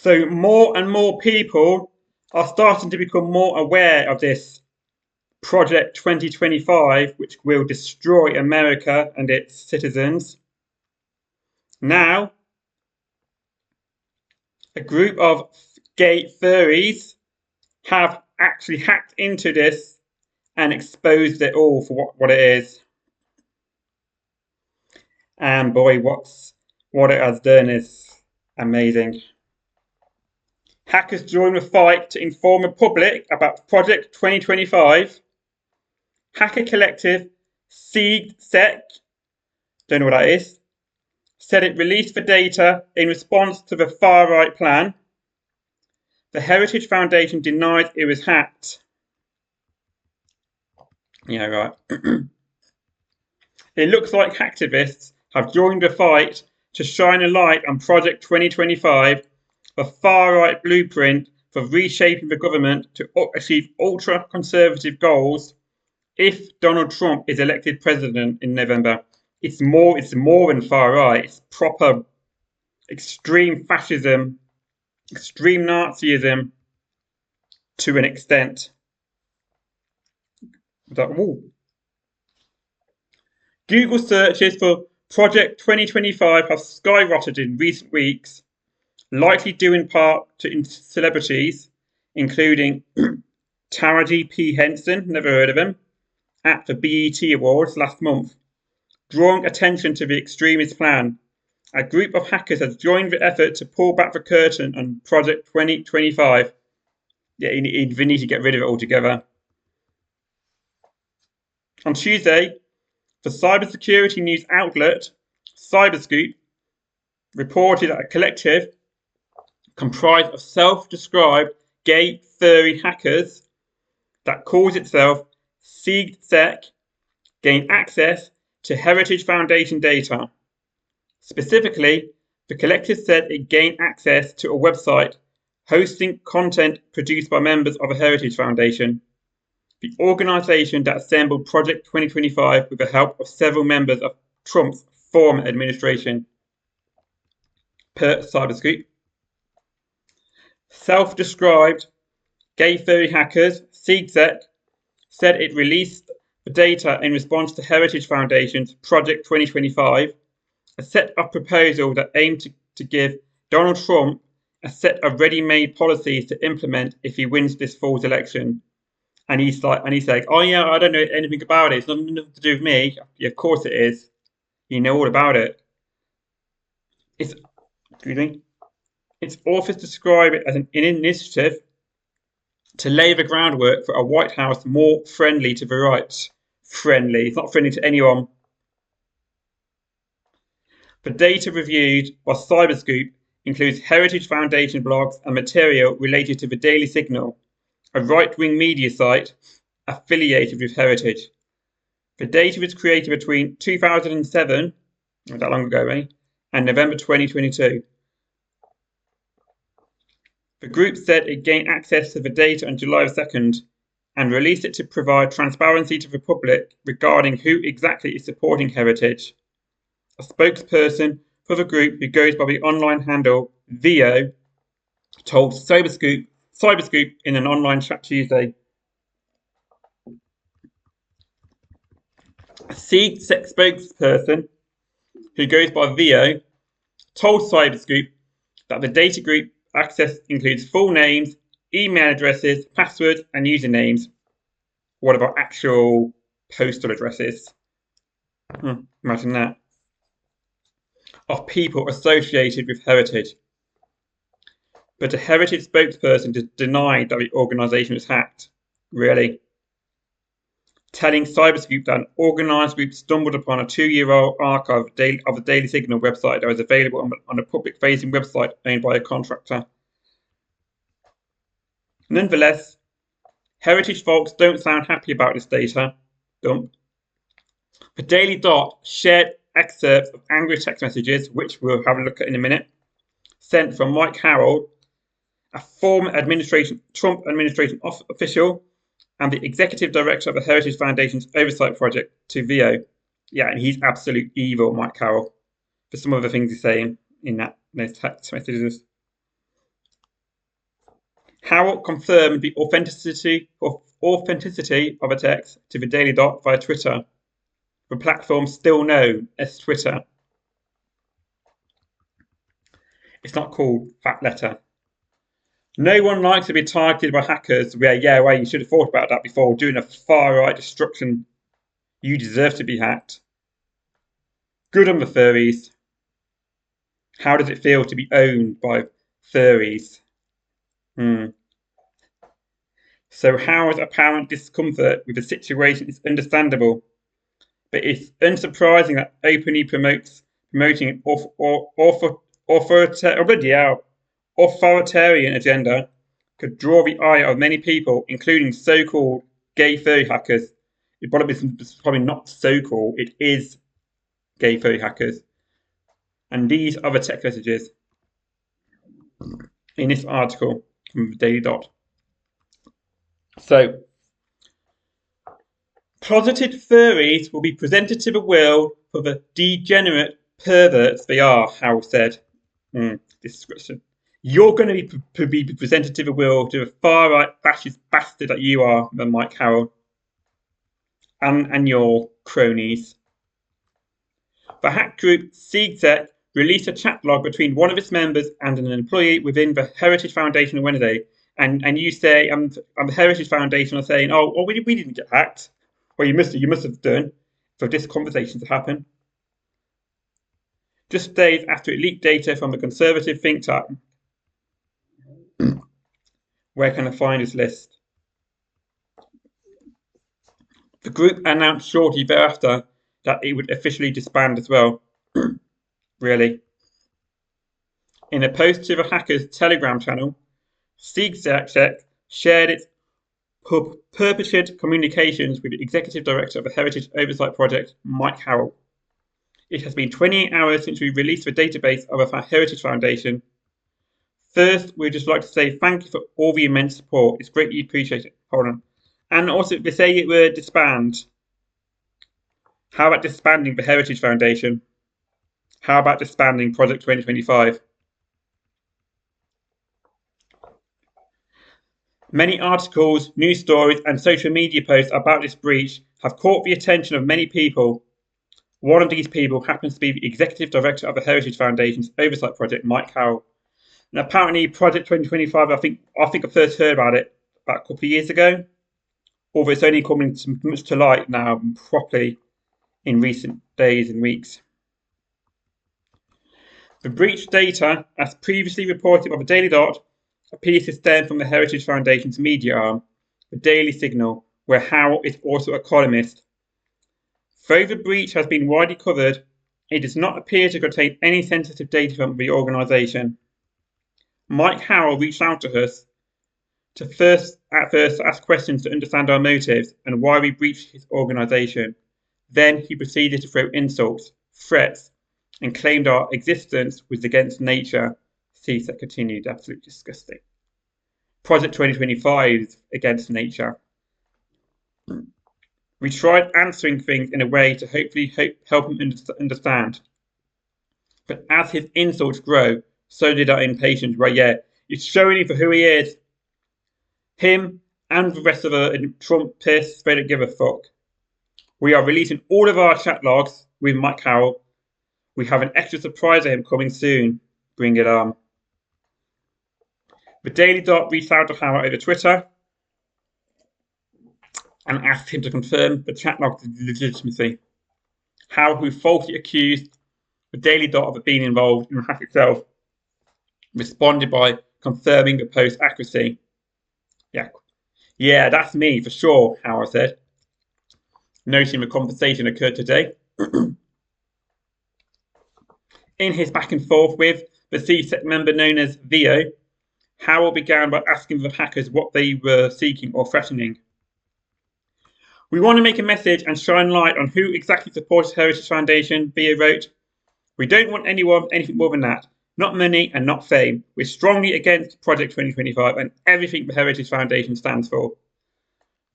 So more and more people are starting to become more aware of this Project 2025, which will destroy America and its citizens. Now, a group of gay furries have actually hacked into this and exposed it all for what it is. And boy, what it has done is amazing. Hackers joined the fight to inform the public about Project 2025. Hacker collective SeedSec, don't know what that is, said it released the data in response to the far-right plan. The Heritage Foundation denied it was hacked. Yeah, right. It looks like hacktivists have joined the fight to shine a light on Project 2025, the far-right blueprint for reshaping the government to achieve ultra-conservative goals if Donald Trump is elected president in November. It's more than far-right. It's proper extreme fascism, extreme Nazism to an extent. Google searches for Project 2025 have skyrocketed in recent weeks, likely due in part to celebrities, including Taraji P. Henson, never heard of him, at the BET Awards last month, drawing attention to the extremist plan. A group of hackers has joined the effort to pull back the curtain on Project 2025. Yeah, they need to get rid of it altogether. On Tuesday, the cybersecurity news outlet Cyberscoop reported that a collective comprised of self-described gay furry hackers that calls itself SeedSec gained access to Heritage Foundation data. Specifically, the collective said it gained access to a website hosting content produced by members of the Heritage Foundation, the organisation that assembled Project 2025 with the help of several members of Trump's former administration. Per Cyberscoop, self-described gay furry hackers, SeedSec, said it released the data in response to Heritage Foundation's Project 2025, a set of proposals that aim to give Donald Trump a set of ready-made policies to implement if he wins this fall's election. And he's like, oh yeah, I don't know anything about it. It's nothing to do with me. Yeah, of course it is. You know all about it. Its authors describe it as an initiative to lay the groundwork for a White House more friendly to the right. Friendly. It's not friendly to anyone. The data reviewed by Cyberscoop includes Heritage Foundation blogs and material related to the Daily Signal, a right-wing media site affiliated with Heritage. The data was created between 2007, not that long ago, really, and November 2022. The group said it gained access to the data on July 2nd and released it to provide transparency to the public regarding who exactly is supporting Heritage. A spokesperson for the group, who goes by the online handle Vio, told Cyberscoop in an online chat Tuesday. A SeedSec spokesperson, who goes by Vio, told Cyberscoop that the data group access includes full names, email addresses, passwords, and usernames. What about actual postal addresses? Imagine that. Of people associated with Heritage. But a Heritage spokesperson denied that the organisation was hacked. Really? Telling Cyberscoop that an organised group stumbled upon a 2-year-old archive of the Daily Signal website that was available on a public-facing website owned by a contractor. Nonetheless, Heritage folks don't sound happy about this data dump. The Daily Dot shared excerpts of angry text messages, which we'll have a look at in a minute, sent from Mike Harold, a former Trump administration official and the executive director of the Heritage Foundation's oversight project, to Vio. Yeah, and he's absolute evil, Mike Carroll, for some of the things he's saying in those text messages. Howell confirmed the authenticity of a text to the Daily Dot via Twitter, the platform still known as Twitter. It's not called that letter. No one likes to be targeted by hackers where, you should have thought about that before doing a far-right destruction. You deserve to be hacked. Good on the furries. How does it feel to be owned by furries? So Howard's apparent discomfort with the situation is understandable, but it's unsurprising that openly promoting an authoritarian agenda could draw the ire of many people, including so-called gay furry hackers. It's probably not so-called, it is gay furry hackers. And these are the text messages in this article from the Daily Dot. So, closeted furries will be presented to the world for the degenerate perverts they are, Howell said. Description. You're going to be presented to the world to the far-right fascist bastard that you are, Mike Howell. And your cronies. The hack group SIGSEC released a chat log between one of its members and an employee within the Heritage Foundation on Wednesday. And you say, the Heritage Foundation are saying, we didn't get hacked. Well, you must have done for this conversation to happen. Just days after it leaked data from the conservative think tank. Where can I find this list? The group announced shortly thereafter that it would officially disband as well. Really. In a post to the hackers' Telegram channel, SIGSEC shared its purported communications with the Executive Director of the Heritage Oversight Project, Mike Howell. It has been 28 hours since we released the database of our Heritage Foundation. First, we'd just like to say thank you for all the immense support. It's greatly appreciated. Hold on. And also, they say it were disband. How about disbanding the Heritage Foundation? How about disbanding Project 2025? Many articles, news stories, and social media posts about this breach have caught the attention of many people. One of these people happens to be the Executive Director of the Heritage Foundation's Oversight Project, Mike Howell. And apparently, Project 2025, I think I first heard about it about a couple of years ago, although it's only coming much to light now properly in recent days and weeks. The breach data, as previously reported by the Daily Dot, appears to stem from the Heritage Foundation's media arm, the Daily Signal, where Howell is also a columnist. Though the breach has been widely covered, it does not appear to contain any sensitive data from the organisation. Mike Howell reached out to us to first ask questions to understand our motives and why we breached his organisation. Then he proceeded to throw insults, threats, and claimed our existence was against nature. CSEC continued, absolutely disgusting. Project 2025 is against nature. We tried answering things in a way to hopefully help him understand. But as his insults grow, so did our impatience, it's showing him for who he is. Him and the rest of the Trump piss, they don't give a fuck. We are releasing all of our chat logs with Mike Howell. We have an extra surprise of him coming soon. Bring it on. The Daily Dot reached out to Howell over Twitter and asked him to confirm the chat log's legitimacy. Howell, who falsely accused the Daily Dot of being involved in the hack itself, responded by confirming the post's accuracy. Yeah, that's me for sure, Howell said, noting the conversation occurred today. In his back and forth with the CSEC member known as Vio, Howell began by asking the hackers what they were seeking or threatening. We want to make a message and shine light on who exactly supports Heritage Foundation, Vio wrote. We don't want anything more than that. Not money and not fame. We're strongly against Project 2025 and everything the Heritage Foundation stands for.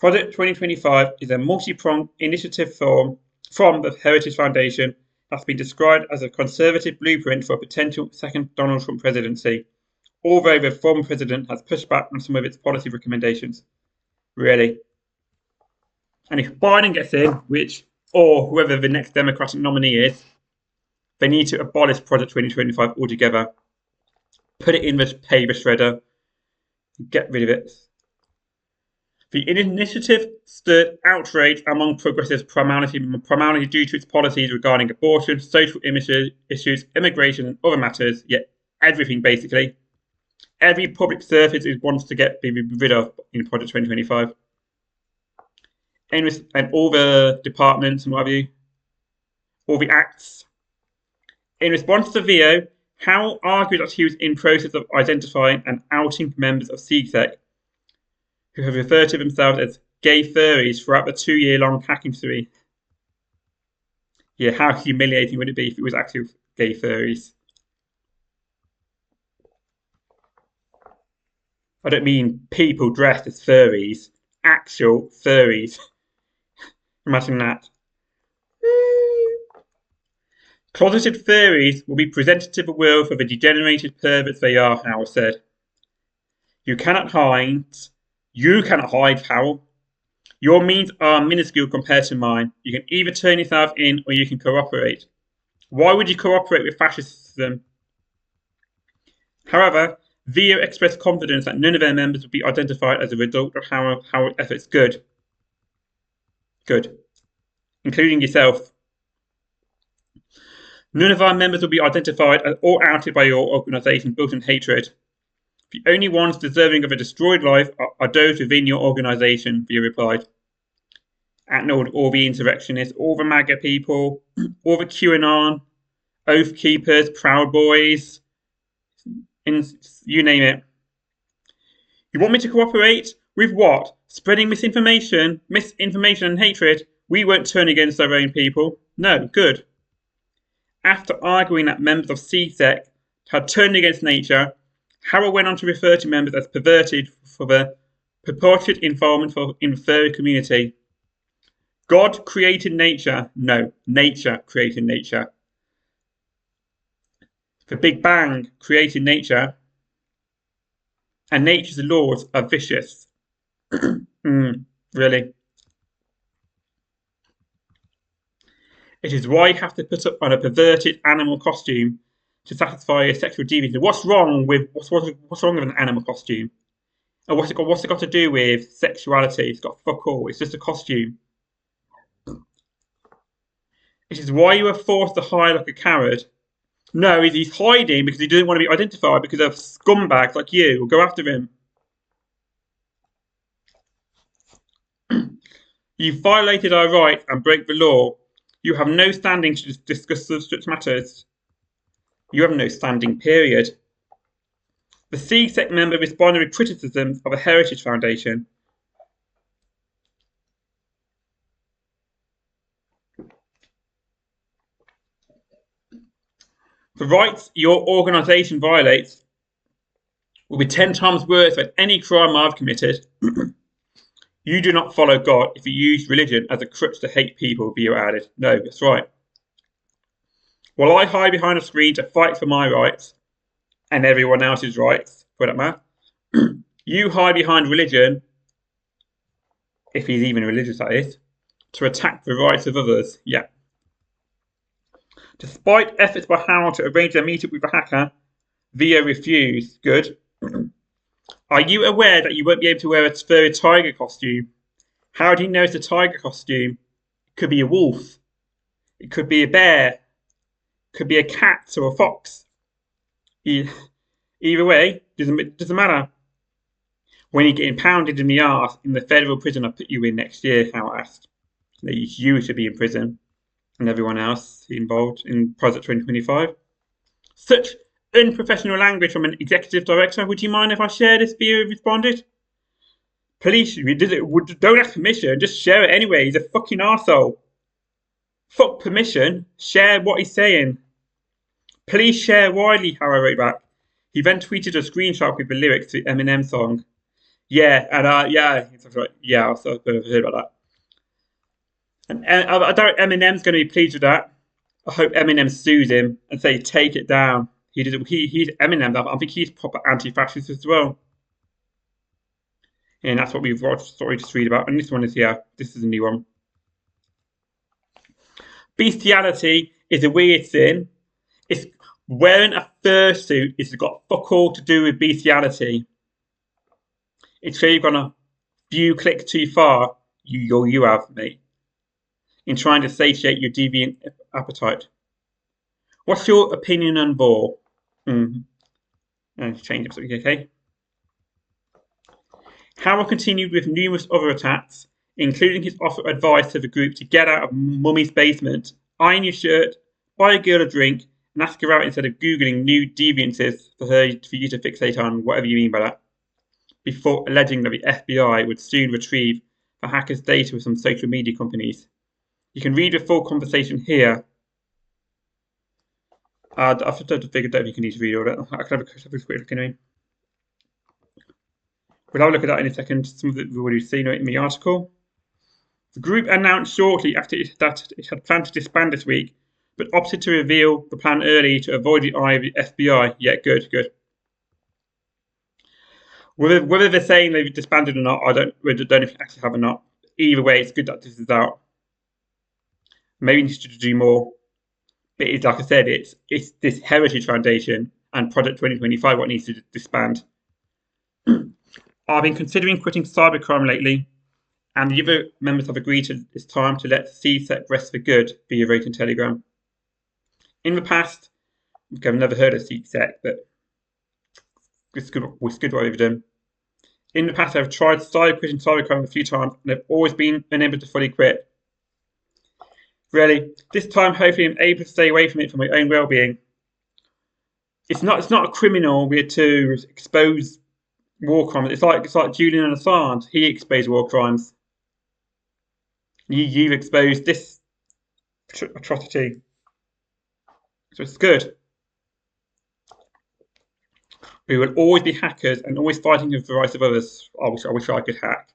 Project 2025 is a multi-pronged initiative from the Heritage Foundation that's been described as a conservative blueprint for a potential second Donald Trump presidency. although the former president has pushed back on some of its policy recommendations. Really. And if Biden gets in, or whoever the next Democratic nominee is, they need to abolish Project 2025 altogether. Put it in the paper shredder. Get rid of it. The initiative stirred outrage among progressives primarily due to its policies regarding abortion, social issues, immigration, and other matters, yet everything basically. Every public service it wants to be rid of in Project 2025. And all the departments and what have you, all the acts. In response to the video, Howell argued that he was in process of identifying and outing members of CSEC who have referred to themselves as gay furries throughout the 2-year-long hacking spree. Yeah, how humiliating would it be if it was actually gay furries? I don't mean people dressed as furries, actual furries. Imagine that. Closeted furries will be presented to the world for the degenerated perverts they are, Howell said. You cannot hide, Howell. Your means are minuscule compared to mine. You can either turn yourself in or you can cooperate. Why would you cooperate with fascism? However, Vio expressed confidence that none of their members would be identified as a result of Howell's efforts. Good. Including yourself. None of our members will be identified as or outed by your organisation built on hatred. The only ones deserving of a destroyed life are those within your organisation, Vio replied. Acknowledged all the insurrectionists, all the MAGA people, all the QAnon, Oath Keepers, Proud Boys, you name it. You want me to cooperate? With what? Spreading misinformation and hatred? We won't turn against our own people. No, good. After arguing that members of CSEC had turned against nature, Howell went on to refer to members as perverted for their purported involvement in the furry community. God created nature. No, nature created nature. The Big Bang created nature, and nature's laws are vicious. Really? It is why you have to put up on a perverted animal costume to satisfy your sexual deviance. What's wrong with an animal costume? And what's it got to do with sexuality? It's got fuck all. It's just a costume. It is why you are forced to hide like a coward. No, he's hiding because he doesn't want to be identified because of scumbags like you will go after him. You've violated our rights and break the law. You have no standing to discuss such matters. You have no standing, period. The CSEC member responded with criticisms of the Heritage Foundation. The rights your organisation violates will be 10 times worse than any crime I've committed. You do not follow God if you use religion as a crutch to hate people, Vio added. No, that's right. While I hide behind a screen to fight for my rights, and everyone else's rights, for that matter, you hide behind religion, if he's even religious that is, to attack the rights of others. Yeah. Despite efforts by Howell to arrange a meetup with the hacker, Vio refused. Good. Are you aware that you won't be able to wear a furry tiger costume? How do you know it's a tiger costume? It could be a wolf. It could be a bear. It could be a cat or a fox. Either way, doesn't matter. When you're getting pounded in the arse in the federal prison I put you in next year, Howell asked. You should be in prison. And everyone else involved in Project 2025. Such unprofessional language from an executive director. Would you mind if I share this? Vio responded. Please, don't ask permission, just share it anyway. He's a fucking arsehole. Fuck permission, share what he's saying. Please share widely, Howell wrote back. He then tweeted a screenshot with the lyrics to the Eminem song. Yeah, and I also heard about that. And I doubt Eminem's going to be pleased with that. I hope Eminem sues him and say, take it down. He's Eminem. I think he's proper anti-fascist as well. And that's what we've watched. Sorry, just read about. And this one is This is a new one. Bestiality is a weird sin. It's wearing a fursuit has got fuck all to do with bestiality. It's where you've gone a few clicks too far. You have, mate. In trying to satiate your deviant appetite. What's your opinion on Vor? And change it something, okay? Howell continued with numerous other attacks, including his offer of advice to the group to get out of Mummy's basement, iron your shirt, buy a girl a drink, and ask her out instead of Googling new deviances for you to fixate on, whatever you mean by that, before alleging that the FBI would soon retrieve the hackers' data with some social media companies. You can read the full conversation here. I've figured out if you can need to read all that. I can have a quick look anyway. We'll have a look at that in a second. Some of it we've already seen in the article. The group announced shortly after that it had planned to disband this week, but opted to reveal the plan early to avoid the eye of the FBI. Yeah, good. Whether they're saying they've disbanded or not, I don't know if they actually have or not. Either way, it's good that this is out. Maybe needs to do more. But it's, like I said, it's this Heritage Foundation and Project 2025 what needs to disband. I've been considering quitting cybercrime lately, and the other members have agreed it's time to let CSEC rest for good via Rate and Telegram. In the past, I've never heard of CSEC, but it's good what we've done. In the past, I've tried quitting cybercrime a few times, and I've always been unable to fully quit. Really, this time hopefully I'm able to stay away from it for my own well-being. It's not a criminal we're to expose war crimes. It's like Julian Assange. He exposed war crimes. You've exposed this atrocity. So it's good. We will always be hackers and always fighting for the rights of others. I wish I could hack.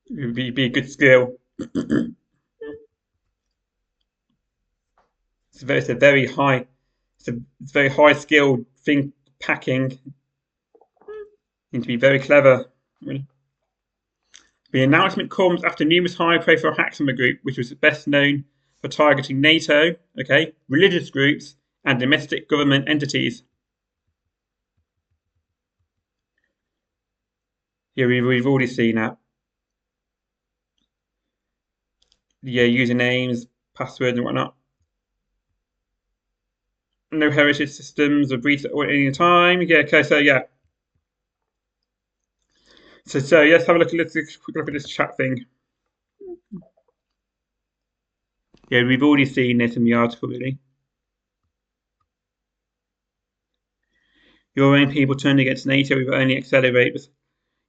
It would be a good skill. It's a very high skilled thing. Packing. You need to be very clever. The announcement comes after numerous high-profile hacks from the group, which was best known for targeting NATO, religious groups, and domestic government entities. Yeah, we've already seen that. Yeah, usernames, passwords, and whatnot. No heritage systems or reset at any time. Yeah, okay, so yeah. So let's have a quick look at this chat thing. Yeah, we've already seen this in the article, really. Your own people turned against NATO will only accelerate.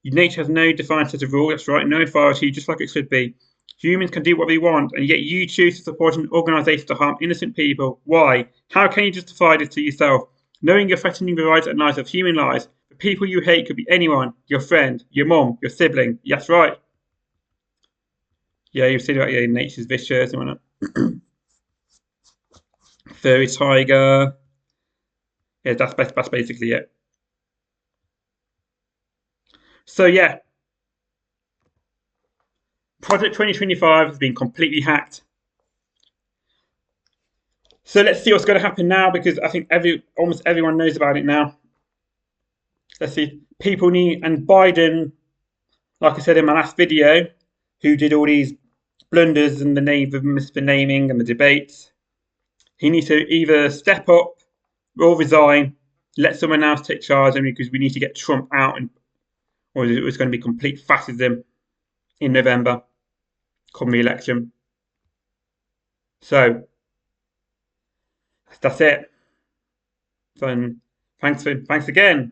NATO has no defined set of rules, that's right, no authority, just like it should be. Humans can do what they want, and yet you choose to support an organisation to harm innocent people. Why? How can you justify this to yourself? Knowing you're threatening the rights and lives of human lives, the people you hate could be anyone, your friend, your mum, your sibling. That's right. Yeah, you've seen about nature's vicious and whatnot. Furry tiger. Yeah, that's basically it. So yeah. Project 2025 has been completely hacked. So let's see what's going to happen now, because I think almost everyone knows about it now. Let's see. People need, and Biden, like I said in my last video, who did all these blunders and the naming and the debates, he needs to either step up or resign, let someone else take charge, because we need to get Trump out, or it's going to be complete fascism in November, come the election. So that's it. So thanks again.